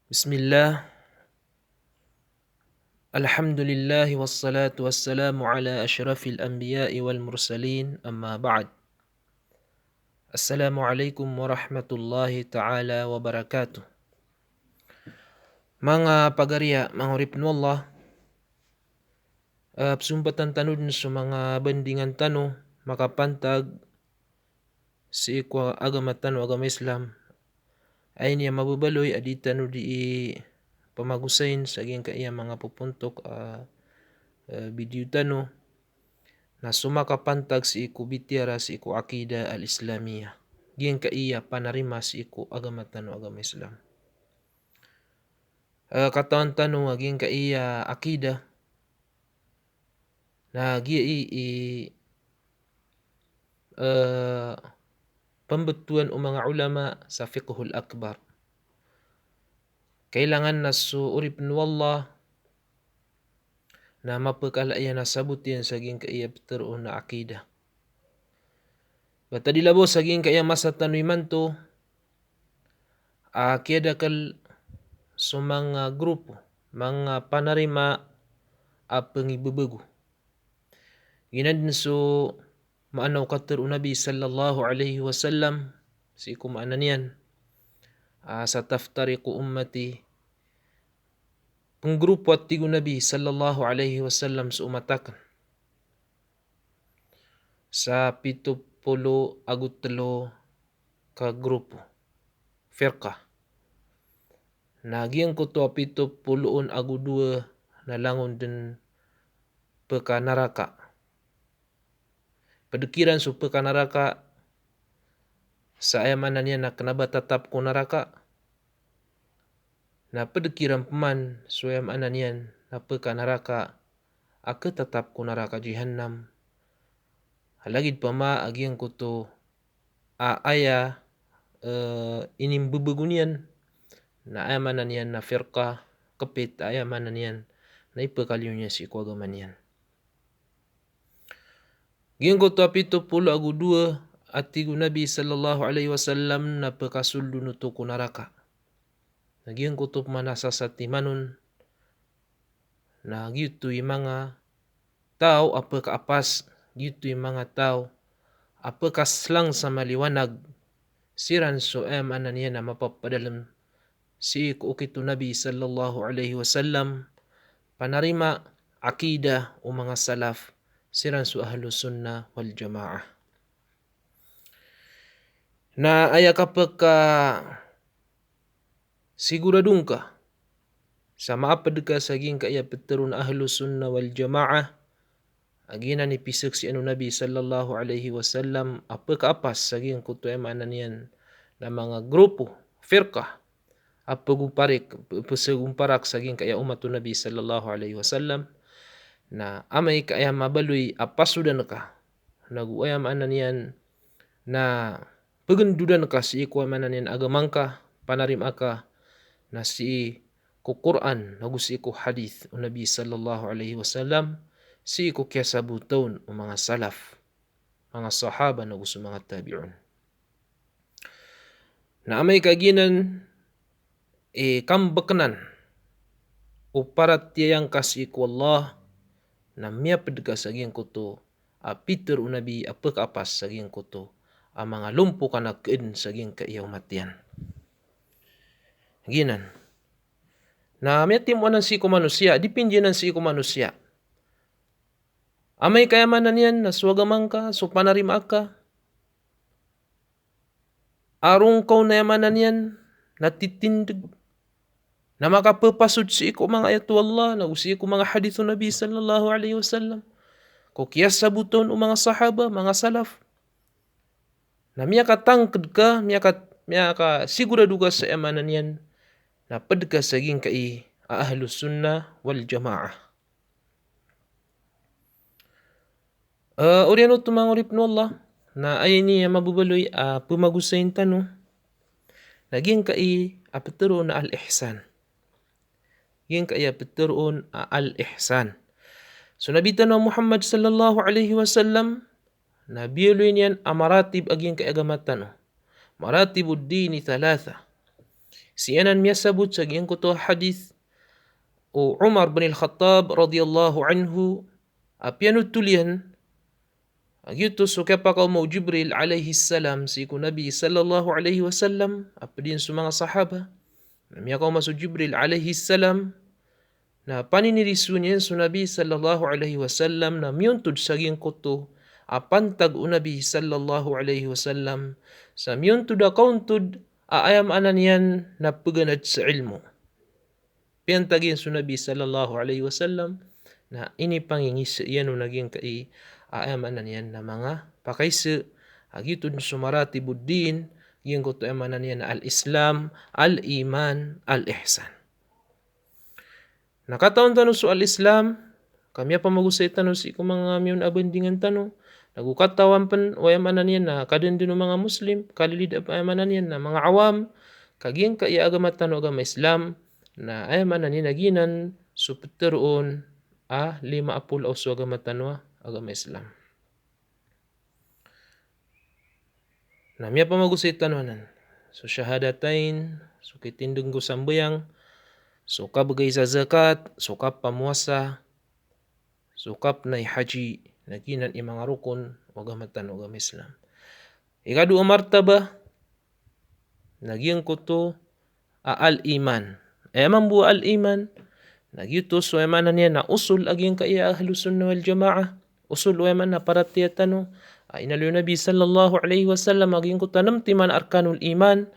Bismillah, alhamdulillah wassalatu wassalamu ala ashrafil anbiya'i wal mursalin amma ba'd. Assalamualaikum warahmatullahi ta'ala wabarakatuh. Mga pagariya, mga Allah, sumpatan tanun sa mga bandingan tano, makapantag si ikwa agama tano agama Islam, ay niya mabubaloy adita no di pamagusain sa aging kaiya mga pupuntok video tano na sumakapantag si iku bitiara si iku akida al-Islamiyah. Giyang kaiya panarima si iku agama tano agama Islam. Katawan tano aging kaiya akida na giya pembetuan o mga ulama sa fiqhul akbar. Kailangan na su urip wallah na mapagkalaya na sabutin sa aging kaiya petero na akida. Bata dilabo sa aging kaiya masa tanoy manto, kaya kal so mga grupo, mga panarima pangibabago. Ginadin so maanaw kater Nabi sallallahu alaihi wasallam si kumaanan yan sa taftariqu ummati penggrupo at tigo Nabi sallallahu alaihi wasallam sa umatakan sa 70 agutlo ka grupo firqa. Nagyang ko to 70 agu 2 na langon din peka naraka. Padakiran so peka naraka sa ayamanan niya na kanabatatap ko naraka. Na padakiran paman so ayamanan niyan na peka naraka tetap ko naraka jihannam. Halagid pa ma agyang ko to aya inimbubugunian na ayamanan niyan na firqa kapit ayamanan niyan na ipakaliw niya si kuagaman niyan. Giyang ko to 70 agu 2 at tigo Nabi sallallahu alaihi wasallam na pakasuldo no to kunaraka. Nagyang ko to manasa sa timanon na gito yung mga tao apakaapas, gito yung mga tao apakaslang sa maliwanag siran so amanan niya na mapapadalam si ukito Nabi sallallahu alaihi wasallam panarima akida o mga salaf siran su ahlus sunnah wal jamaah. Na aya kapag siguradong ka sa maapad ka sa aging kaya peterun ahlus sunnah wal jamaah agina ni pisag si Nabi sallallahu alaihi wasallam apakaapas sa aging kutuay maanan yan na mga grupo, firqa pagumparak sa aging kaya umato Nabi sallallahu alaihi wasallam na amay kaya mabaloy apasudan ka naguayam anan yan na pagandudan ka si ikuwa manan yan agamang ka panarim ka na si ku Quran nagu si ku hadith o Nabi sallallahu alaihi wasallam si ku kiyasabuton o mga salaf mga sahaba nagu sa mga tabi'un na amay kaginan kambaknan o parat tiyang kasi ku Allah na miyapad ka sa aging kuto Peter o Nabi apakapas sa aging kuto mga lumpo ka nagkain sa aging kaiyaw matiyan. Ginan. Na miyatim wanan si manusia, dipindi nan si manusia. Amay kayamanan yan, naswagamang ka, so panarima ka. Arong kau na yamanan yan, natitindig. Na makapapasod si mga ayat Allah, na usi mga hadithu Nabi sallallahu alaihi wasallam. Kukiyas sabuton o mga sahaba, mga salaf. Na miya katangkad ka, miya ka sigurado ka sa yamanan yan, na padka saging kai ahlus sunnah wal jamaah. Oriano tumangurip no Allah na ay niya mabubaloy pumagusayin tano naging kai apetero na al-ihsan. Giyang kai apetero al-ihsan. So nabitan na Muhammad sallallahu alaihi wasallam na biyaloy niyan amaratib aging kaiagamatan. Maratibud dini thalatha. Sianan miyasabut sa giyang kuto hadith o Umar bin al-Khattab radiyallahu anhu apianu tulian agito so kapa ka mo Jibril alaihi salam si ku Nabi sallallahu alaihi wasallam apdin sa mga sahaba namiya ka masu Jibril alaihi salam na paninirisunyan sa Nabi sallallahu alaihi wasallam na miyuntod sa giyang kuto apantag o Nabi sallallahu alaihi wasallam sa miyuntod akauntod aayam anan yan na paganad sa ilmu. Piyantagin sa Nabi sallallahu alaihi wasallam na ini pangingis yan o naging kai aayam anan yan na mga pakaisa agitod sumarati buddin yung kuto amanan yan na al-Islam, al-Iman, al-Ihsan. Nakataon tanong sa al-Islam, kami pa magusay tanong si kung mga miyon abandingan tanong, nagukatawan pan o amanan yan na kadin din mga Muslim, kalilid amanan yan na mga awam, kaging kaya agamat tanong agama Islam, na amanan yan naginan, supteroon, 50 o so agamat tanong agama Islam. Namya pa magusay tanong so syahadatain, so kitindong ko sambayang, sukap bagay sa zakat, sukap pamuasa, sukap na haji, naginan mga rukun, wagamatan wagam Islam. Ikadu martaba, nagyang kuto, al-iman. Eman buwa al-iman, nagyuto so emanan niya na usul agyang kaya ahlus sunnah wal jamaah, usul eman na paratiyatano, inalu Nabi sallallahu alaihi wasallam agyang kuto namtiman arkanul iman,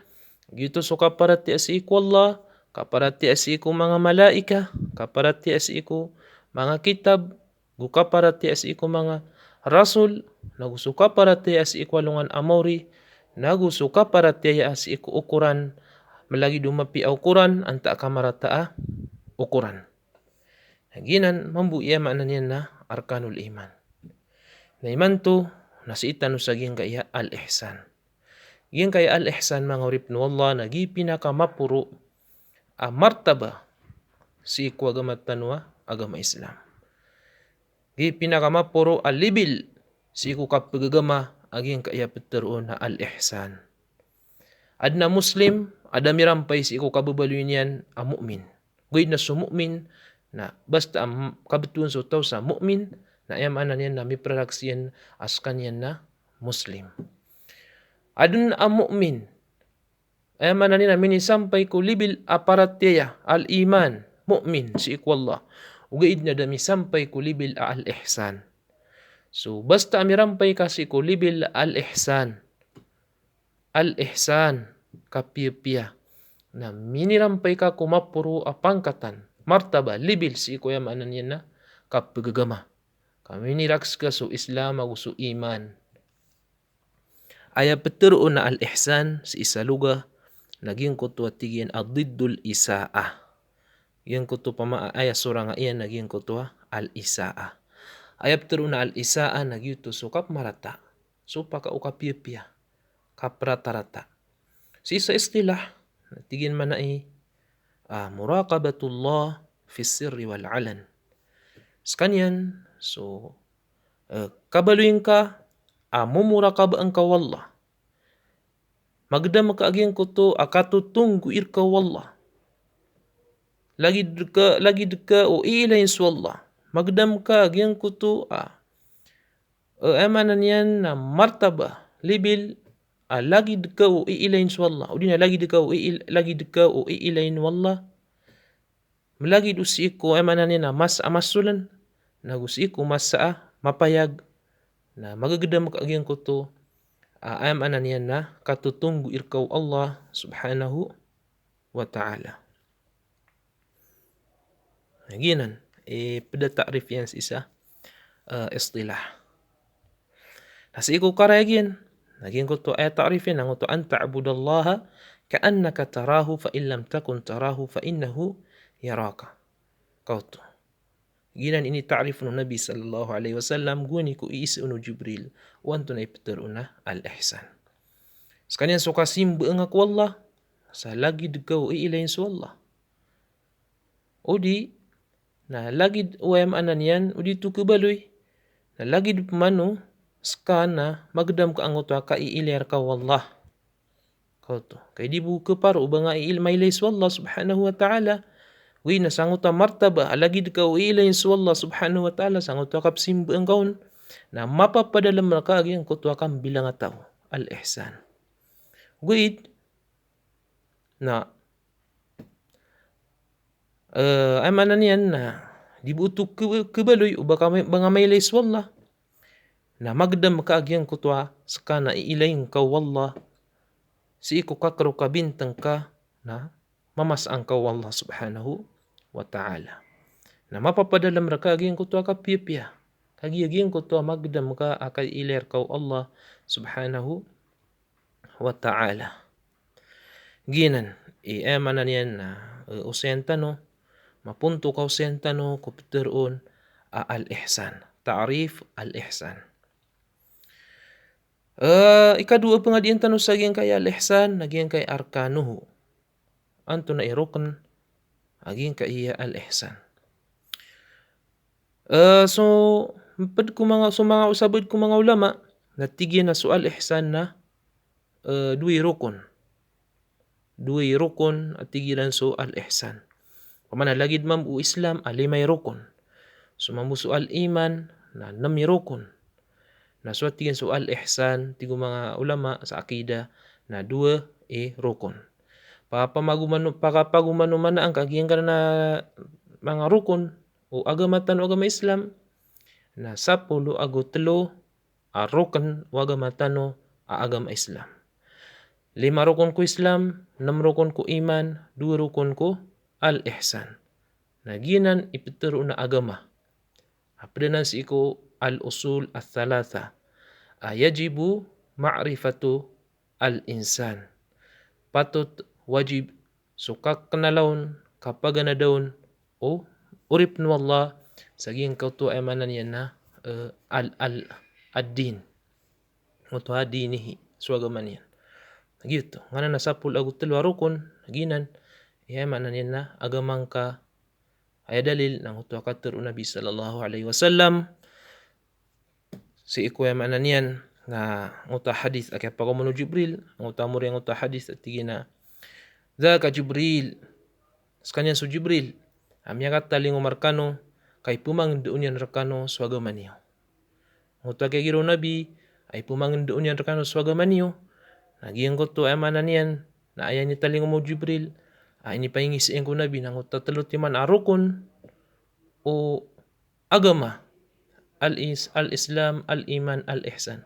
gitu so kaparati asiku Allah, kaparati asiku mga malaika, kaparati asiku mga kitab, gukaparati asiku mga rasul, nagusuka parati asiku alungan amori, nagusuka parati asiku ukuran, malagi dumapi ukuran, anta kamarata ukuran. Naginan, mambuya maanan yan na arkanul iman. Na iman to, nasiitan sa giyang kaya al-ihsan. Giyang kaya al-ihsan mga urip no Allah, nagi pinakamapuro martaba si iku agama tanwa agama Islam. Gi pinakamapuro alibil si iku kapagagama aging kaya peteroon na al-ihsan. Adna Muslim, ada mirampay si iku kababaluin yan mu'min. Guid na sumu'min na basta kabetuan so tao sa mu'min na ayamanan yan na may pralaksiyan askan yan na Muslim. Adun mu'min, ayamanan yan na minisampay ko libil aparatya al-iman, mu'min si iku Allah. Ugaid na dami sampay ko libil al-ihsan. So basta amirampay kasi ko libil al-ihsan. Al-ihsan kapiya-piya na minirampay ka kumapuro pangkatan, martaba, libil si kuya maanan yan na kapagagama. Kami niraks ka so Islam aguso iman. Aya peteroon na al-ihsan si isaluga naging kuto tigyan ad-diddul isaah. Yung kuto pamaaya surang iyan naging kuto al-isaah. Aya peteroon na al-isaah nagyuto so kap marata. So paka ukapiya-piya. Kaprata-rata. Si isa istilah, tigin man na muraqabatullah fi sirri wal alan. Sekanyan, so, kabaluin ka, mumuraqabaan ka wallah. Magdam ka agyang kuto, akatutunggu irka wallah. Lagi deka o iilayin sa wallah. Magdam ka agyang kuto, emanan yan na martaba, libil, lagi deka o iilayin sa wallah. O di na lagi deka o iilayin wallah. Malagi dusi ko emanan yan na mas amasulan. Nagusi ko mas mapayag. Na magagdam ka agyang kuto, emanan yan na katutunggu irkaw Allah subhanahu wa ta'ala. Naginan, pada ta'rif yan sa isa istilah. Nasa iko karagin, naging ko to ay ta'rifin ang to an ta'budallaha ka'annaka tarahu fa in lam takun tarahu fa innahu yaraka. Kauto. Ginan ini ta'rif no Nabi sallallahu alaihi wasallam guni ko iisuno Jibril wanto na ipeteruna al-ihsan. Sekalian suka simba ngak wallah sa lagi dekaw iilayin sa wallah. Odi na lagi uwam anan yan udi tu kebaloy na lagi pemanu skana magdam ka angoto ka iilir ka wallah. kau tu. Kay di buka paru banga ilmay lay Allah subhanahu wa ta'ala. Wi na sanguta martaba alagi kau ilay Allah subhanahu wa ta'ala sanguta kapsim engkau na mapapadalam ka ang kutu akan bilang atau al-ihsan. Guid na ay manan yan na dibutuk kebaloy ubaka bangamay lay Allah. Na magdam ka agyang kutwa sakana iilayin ka wallah si iku kakro ka bintang ka na mamasang ka wallah subhanahu wa ta'ala. Na mapapadalam ra ka agyang kutwa ka piya kagyaging kutwa magdam ka akay iler ka Allah subhanahu wa ta'ala. Ginan manan yan na usentano mapunto ka usentano kupteron al-ihsan. Ta'rif al-ihsan. Ikadua pengadian tanu saging kay al-ihsan naging kay arkanuhu. Anto na irukn aging kay al-ihsan. So pad ko mga usabad ko mga ulama natigyan na soal ihsan na dua rukun. Dua rukun at tigilan so al-ihsan. Pamana lagid mamu Islam alimay rukun. So mamu soal iman na 6 rukun. Na suatigin soal ihsan tigo mga ulama sa akida na 2 rukun. Pagapagumano man ang kagiyang ka na mga rukun o agamatan o agama Islam na 10 ago 3 rukun o agamatan o agama Islam. 5 rukun ko Islam, 6 rukun ko iman, 2 rukun ko al-ihsan. Naginan ipituro na agama. Apdanan si iko al-usul al-thalatha. Yajibu ma'rifatu al-insan. Patut wajib sukak kenalaun kapag na daun o urip nu Allah saging kautu emanan yan na ad-din. Uto adinihi suagaman yan. Gitu. Ngana na 10 agu 3 rukun naginan emanan yan na agamang ka ay dalil ng uto akatur Nabi sallallahu alaihi wasallam si iku manan yan na nguta hadis akay pagamuno Jibril nguta muri nguta hadis at tigina zaka Jibril skanya su Jibril amya kataling umarkano kay pumang doon yan rakano swagaman niyo nguta kay giro Nabi ay pumang doon yan rakano swagaman niyo nagiyang ko to manan yan na ayan ni taling mo Jibril ay ni paingisiin ko Nabi nang nguta talot man arukon o agama al-Islam, al-Iman, al-Ihsan.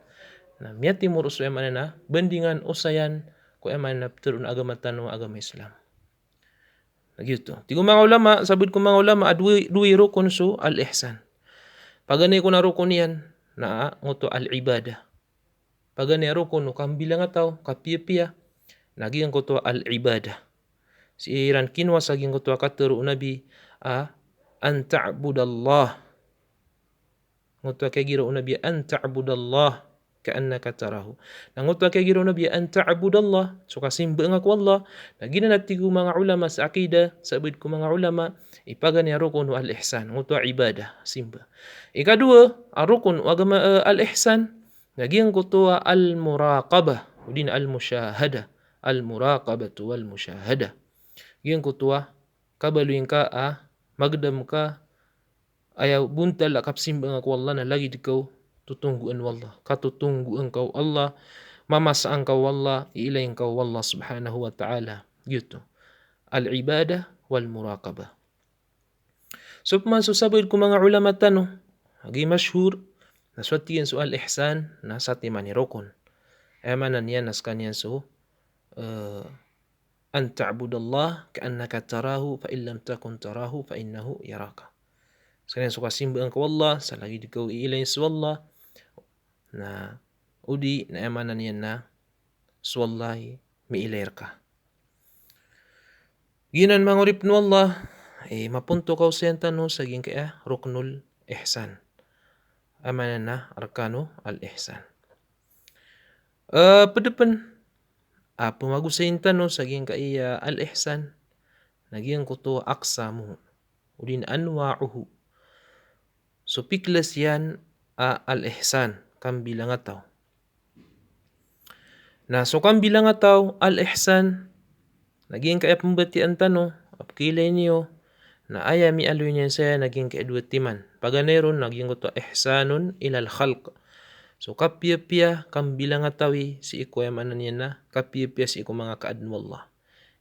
Na miyati mo ruso eman na bandingan usayan ko eman na turun agama tanu agama Islam. Gitu. Tigo mga ulama, sabid ko mga ulama duwi rukun so al-Ihsan. Pagani ko na rukun yan na nguto al-ibadah. Pagani rukun no kambilang ataw kapiya-piya naging ko to al-ibadah. Si iran kinwa saging ko to katuru Nabi an ta'budallah ngutwa kay giro Nabi an ta'budallah ka'annaka tarahu. Ngutwa kay giro Nabi an ta'budallah so kasimba nga ko Allah. Nagina natigo mga ulama sa akida, sabid ko mga ulama ipagani rukun al-ihsan, ngutwa ibadah, simba. Ikadua, rukun agama al-ihsan, naging ko to al-muraqabah, udin al-musyahada, al-muraqabatu wal-musyahada. Giyang ko to kabaluin ka magdam ka ayaw buntal kapsimbang ako Allah na lagi ikaw tutungguan wallah. Katutungguan kau Allah, mamasaan kau wallah, iilayin kau wallah subhanahu wa ta'ala. Gitu. Al-ibadah wal-muraqabah. So pamansusabid ko mga ulama tanong, agi masyhur, naswatiyan so al-ihsan, nasa timani rukun. Emanan yan nas kanyan so, an ta'budallah ka'annaka tarahu fa illam takun tarahu fa innahu yaraka. Sekalian suka simbang ke Allah, selagi dikau ilain suwallah, na udi na emanan yan na suwallahi miilair ka. Ginan mangurip nu Allah, mapunto kau senta no saging kaya ruknul ihsan. Emanan na arkanu al-ihsan. Pedepan, pumagusainta no saging kaya al-ihsan, naging kuto aksamu, udin anwa'uhu. So piklas yan al-ihsan kambilang ataw. Nah, so kan bilang atau al-ihsan, naging kaya pembatian tano, apkilay niyo, na aya mi aloy niya saya naging kaedwa timan. Paganeron, naging ko to ihsanun ilal khalq. So kapia-pia kam bilang atawi si iko yamanan niya na, kapia-pia si iko mga kaadno Allah.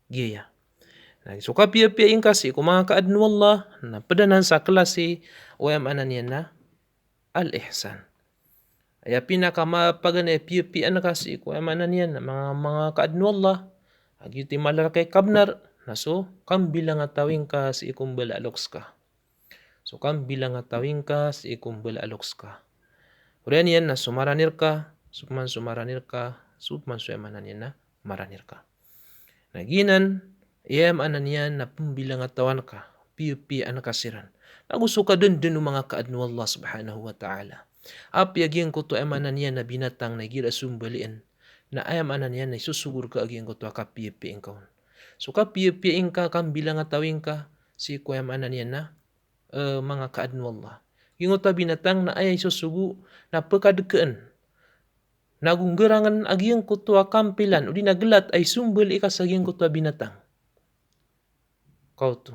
Giya. So kapia-pia ingka si iko mga kaadno Allah, na padanan sa klase o yamanan niya na, al-ihsan. Aya pinakamapagan pipi-pian kasi ko amanan yan mga kaadno Allah. Agi ti malar kay kabnar naso kam bilang atawing ka si ikum balaloks ka. So kam bilang atawing ka si ikum balaloks ka. Urian yan na sumaranir ka, sumaranir ka, suyamanan yan na maranir ka. Naginan, iyam anan yan na pumbilang atawan ka, pipi-pian kasiran. Nagusto ka din mga kaadno Allah subhanahu wa ta'ala. Api agian ko to emanan yan na binatang na gira sumbalian na ayam anan yan na isusugur ka agian ko to kapiyapiin ka. So kapiyapiin ka kam bilang atawin ka si ko ayam anan yan na mga kaadno Allah. Yung ta binatang na ay isusugu na pekadeken nagunggerangan agian ko to kampilan udi naglat ay sumbal ika sa agian ko to binatang. Kau to.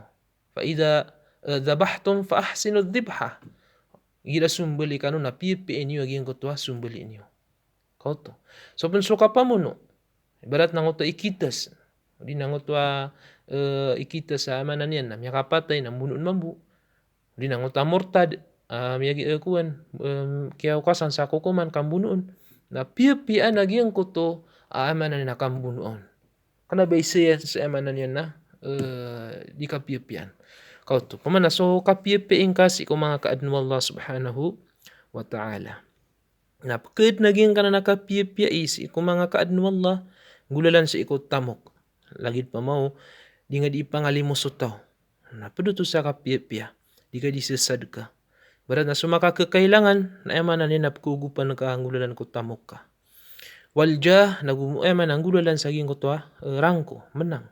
Fa idza dhabhtum fa ahsinu dhibha. Gira sumbali kanu na pipi inyo agian ko tuwa sumbali inyo. Kauto. So pensuka pa mo no. Ibarat nang uto ikitas. Di nang uto ikitas sa amanan yan na miya kapatay na munun mambu. Di nang uto mortad. Miya kuwan. Kaya ukasan sa kukuman kambunuon. Na pipi-pian agian ko to amanan na kambunuon. Kana ba isa sa amanan yan na di ka pipi-pian. Kauto. Pamana so kapiyapiin kasi ko mga kaadno Allah subhanahu wa ta'ala. Napakid naging ka na nakapiyapiya isi ko mga kaadno Allah, gulalan sa iko tamok. Lagid pa mo, di nga di pangalimos utaw. Napaduto sa kapiyapiya, di ka di sisad ka. Barat na sumaka kakailangan, na ema na ninapkugupan ka ang gulalan ko tamok ka. Walja, ema ang gulalan sa ko to rangko, menang.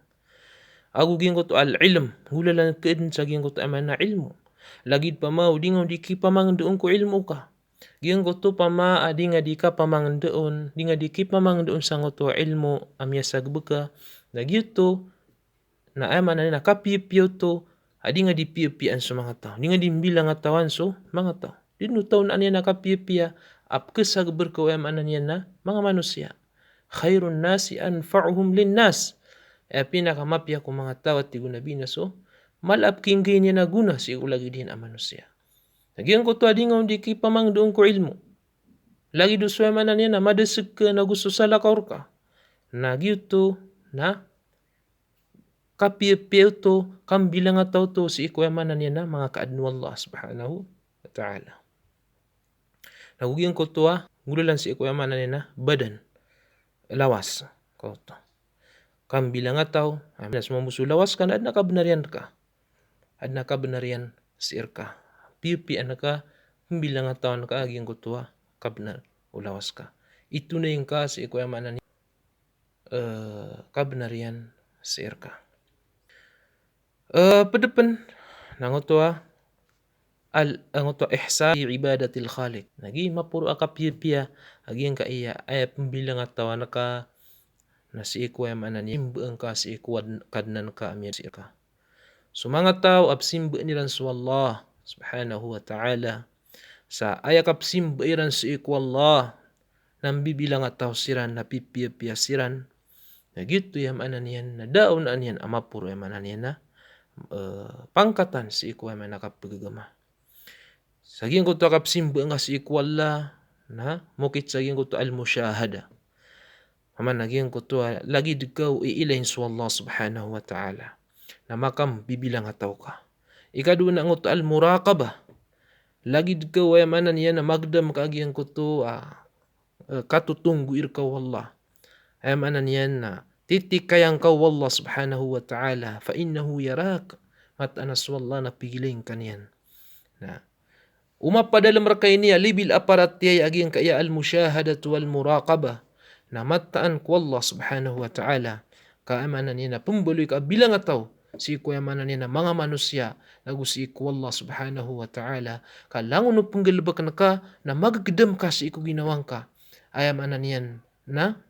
Aku ging ko to al-ilm, hulalan kain sa ging ko to aman na ilmu. Lagid pa mau di nga di ki pamang doon ko ilmu ka. Ging ko to pama adi nga di ka pamang doon, di nga di ki pamang doon sa ngo to ilmu amya sagbeka. Lagid to na aman na nakapipiyo to, adi nga di pipian sa mga tao. Di nga di bilang atawan so mga tao. Di no taon aniya nakapipiya, apkesag berkawam anan yan na mga manusia. Khairun nasi anfa'uhum lin nas. Pinakamapya ko mga tao at tigunabi na so, malap kinggay niya na guna si ulagi din ang manusia. Nagyan ko to adingaw di ki pamang doon ko ilmo. Lagi do suwema na niya na madasig ka na gusto sa lakaw ka. Nagyo to na kapiyapiyaw to kam bilang ataw to si ikwema na niya na mga kaadno Allah subhanahu wa ta'ala. Nagyan ko to ngululan si ikwema na niya na badan. Lawas. Ko to. Kam bilang ataw, semua musuh lawas kan ad nakabenarian ka. Ad nakabenarian sir ka. Pipi anaka bilang ataw ka aging kutua kabenar ulawas ka. Itu na yung kasi ko yamanan kabenarian sir ka. Pedepan nangotua angotua ihsan ibadatil khaliq. Nagi mapuro aka pipi aging ka iya ay pembilang ataw naka na si iku ay manan imbuang ka si iku kadnan ka amir si ka. So mga tao absimbu nilan sa Allah subhanahu wa ta'ala sa ayak absimbu iran si iku Allah nang bibilang at tao siran na pipiya siran na gitu yung manan yan na daon an yan amapuro yung manan yan na pangkatan si iku ay manakapagagama. Saging ko to absimbu nga si iku Allah na mukit saging ko to al-musyahada. Aman naging ko to lagi dikaw iilain sa Allah subhanahu wa ta'ala na makam bibilang ataw ka. Ikadu na ngot al-muraqabah. Lagi dikaw ay manan yan na magdam kaagyan ko to katutunggu irkaw Allah. Ay manan yan na titikayang kaw Allah subhanahu wa ta'ala fa innahu yarak matanas wallah na pigiling kanyan. Na umapadalam rakay niya libil aparat tiyay aging kaya al-musyahadatu wal-muraqabah. Na mataan ko Allah subhanahu wa ta'ala kaamanan niya na pumbuloy ka bilang ataw si kuyamanan niya na mga manusia na gusi ko Allah subhanahu wa ta'ala kalangon no punggalbak na ka na magagdam ka si iko ginawang ka ayamanan niyan na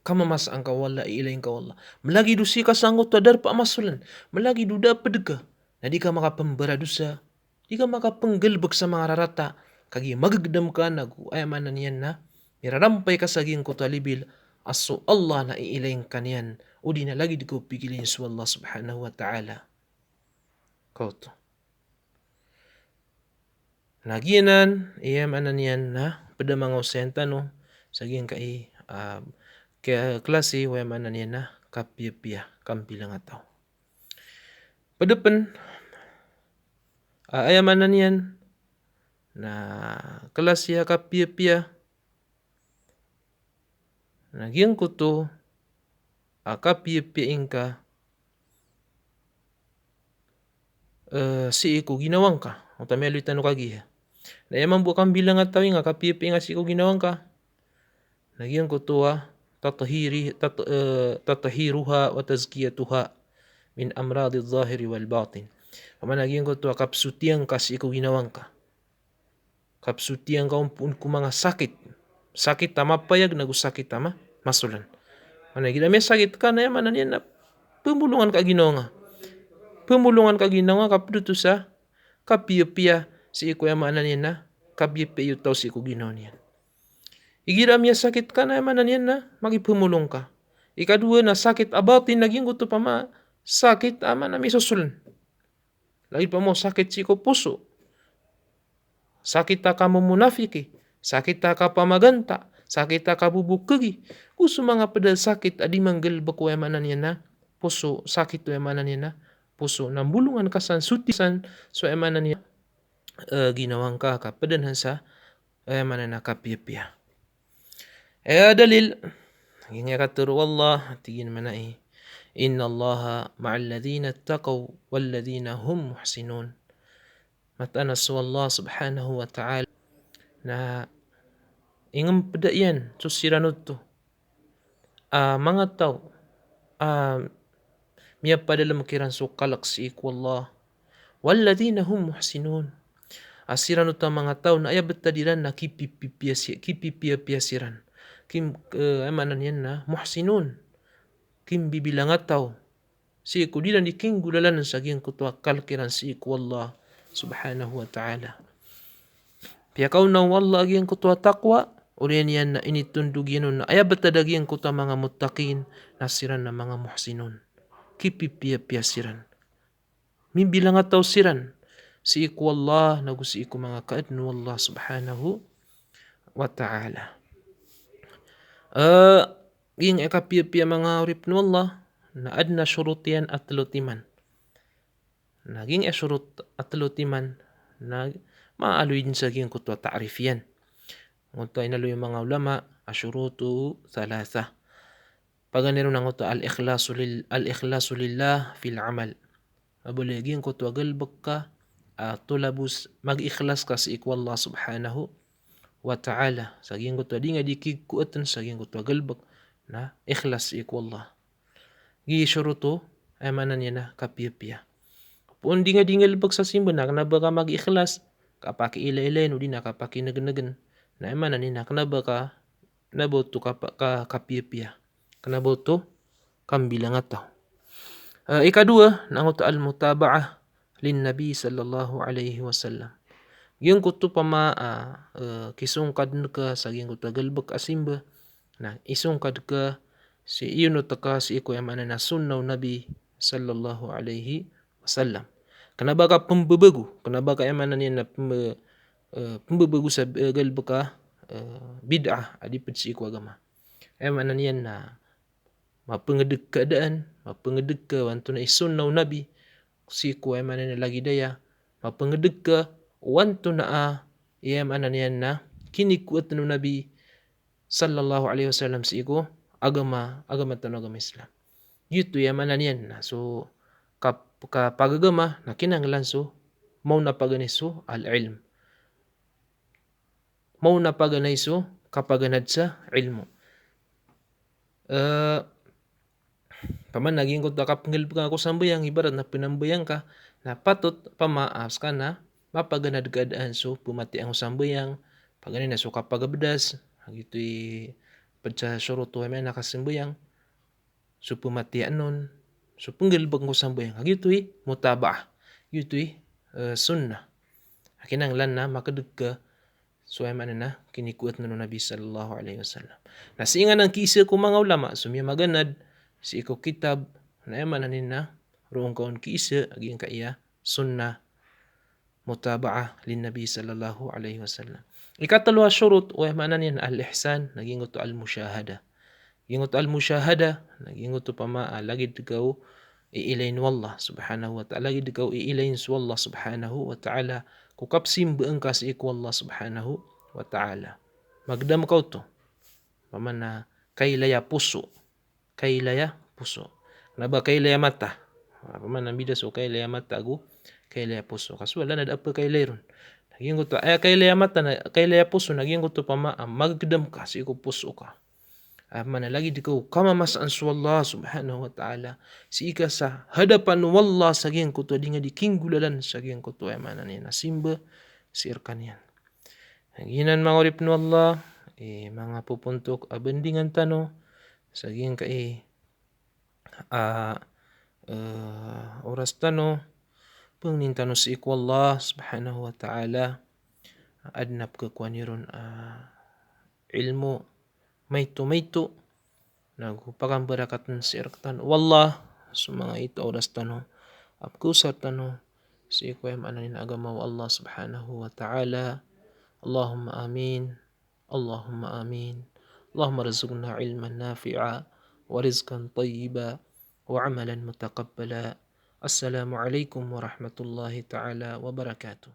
kama mas angka wala ilain ka wala. Melagi dusi ka sanggup tadar pa masulan. Melagi duda pedega. Na di ka makapembera dosa. Di ka makapenggelbek sa mga rarata. Kagi magagdam ka nagu ayamanan yan na. Mirarampay ka sa giyang kutalibil. Aso Allah na iilain ka niyan. O di na lagi di ko pigilin sa Allah subhanahu wa ta'ala. Kauto. Nagianan, ayamanan yan na. Pada mga usenta no. Sa giyang kai kaya klase ayamanan yan na. Kapia-pia. Kampilang ataw. Padapan. Ayamanan yan. Na klase kapia-pia. Nagyang kuto kapia-piain ka si iku ginawang ka. O tamelo itano kagi. Na yaman bukang bilang at tawing kapia-piain nga si iku ginawang ka. Nagyang kuto tatahiruha wa tazkiyatuha min amradi zahiri wal batin. Paman nagyang kuto kapsutiang ka si iku ginawang ka. Kapsutiang ka ku mga sakit. Sakit tama payag nagusakit tama masulan. Mana gila may sakit ka na yaman yan na pemulungan ka ginawa nga. Pemulungan ka ginawa kapduto sa kapia-pia si iku yamanan yan na kapia-pia yutaw si iku ginawa niyan. Igiram ya sakit ka na yamanan yan na magipumulong ka. Ikadua na sakit abatin naging gusto pa ma sakit ama na may susulan. Lagi pa mo sakit si iku puso. Sakit ka mo munafiki. Sakit ka pamaganta. Sakit ka bubukagi. Gusto mga pedal sakit adi manggelbek yamanan yan na puso. Sakit yamanan yan na puso. Nambulungan kasan sutisan so yamanan yan ginawang ka kapadanhan sa yamanan na kapia-pia. Dalil. Naging katuro Allah. Tigin man na Inna Allah ma'al ladhina taqaw wal ladhina hum muhsinun. Matanas Allah subhanahu wa ta'ala na ingam pada yan susiranod to. Mga tao miya padala makiran so kalak si iku Allah. Wal ladhina hum muhsinun. Asiranod ta mga tao na ayabat tadiran na kipipia siran. Kim amanan yan na muhsinun. Kim bibilang ataw. Si iku dilan di king gulalan sa giyang kutwa kalkiran si iku Allah subhanahu wa ta'ala. Pia kau na wallah giyang kutwa takwa. Uriyan yan na initundug yan na ayabat tadagiyang kutwa mga mutakin na siran na mga muhsinun. Kipipia siran. Mibilang ataw siran. Si iku Allah nagu si iku mga kaadnu Allah subhanahu wa ta'ala. Ging kapia mga urip no Allah na adna syurutian at lutiman. Naging syurut at lutiman na maaluin sa ging kutwa ta'rif yan. Ngunta inalo yung mga ulama asyurutu thalatha. Paganiro nang ito al-ikhlasu lillah fil amal. Mabuligin kutwa galbak ka tulabus mag-ikhlas ka sa iku Allah subhanahu wa ta'ala. Saging kutwa di nga dikig kuatan saging kutwa galbak na ikhlas iku Allah. Gi syuruto ay manan yan na kapia-pia. Kung di nga dingalbag sa simba na kanaba ka mag-ikhlas kapaki ila-ilain o di na kapaki nagan-nagan na ay manan yan na kanaba ka naboto kapia-pia. Kanaboto kambilang ataw. Ikadua nanguta al-mutaba'ah lin Nabi sallallahu alaihi wasallam. Yung kuto pa kisungkad ka sa yung kuto galbak asimba na isungkad ka si iyon ka si iko yaman na sunnaw Nabi sallallahu alaihi wasallam. Kanaba ka pembebagu, kanaba ka yaman na pembebagu sa galbak ka bid'ah adipad si iko agama. Yaman na yan na mapengedek keadaan, mapengedek ka wanto na isunnaw Nabi si iko yaman na lagi daya, mapengedek ka wanto na yaman na yan na kinikuat no Nabi sallallahu alaihi wasallam si iko agama tanong agama Islam. Yuto yaman na yan na so kapagagama na kinanglan so mau na paganiso al-ilm. Mau na paganiso kapaganad sa ilmo. Paman naging kung takapngil ka ako sambayang ibarat na pinambayang ka na patot pamaas ka na mapaganad kaadaan so pumati ang sambayang paganin na so kapagabdas ito'y pecah syurut tu may nakasimbayang supu mati anon supunggil bang ko sambayang gitu mutabah gitu sunnah akinang lan na makadagka suay man na kinikuat na Nabi sallallahu alaihi wasallam na siingan ang kisa ko mga ulama sumya maganad si iko kitab na yaman na roong kaon kisa aging kaiya sunnah mutaba'ah lin Nabi sallallahu alaihi wasallam. Ikatalo syurut wa manan yan al-ihsan naging uto al-musyahada. Naging uto al-musyahada naging uto pama lagi ikaw iilain wallah subhanahu wa ta'ala lagi ikaw iilain su Allah subhanahu wa ta'ala kukapsim beeng ka sa iku Allah subhanahu wa ta'ala. Magdam kau to pamana kailaya puso naba kailaya mata pamana bidas o kailaya mata gu kailaya puso kaso wala na apa kailay ron naging ko to kailaya mata na kailaya puso naging ko to pama magdam ka sa iku puso ka mana lagi di ko kamamasaan su Allah subhanahu wa ta'ala si ika sa hadapan wallah saging ko to di nga di kinggulalan saging ko to ay mana ni nasimba si irkan yan naginan mga urip no Allah mga pupuntok abendingan tano saging ka oras tano pangnintan si iku Allah subhanahu wa ta'ala adnap ke kuaniron ilmu mayto nagupakang barakatan si irktan wallah so mga ito oras tano apkusar tano si iku amanin agamaw Allah subhanahu wa ta'ala Allahumma amin Allahumma amin Allahumma rizqna ilman nafi'a wa rizqan tayyiba wa amalan mutaqabbala Assalamu alaikum warahmatullahi ta'ala wabarakatuh.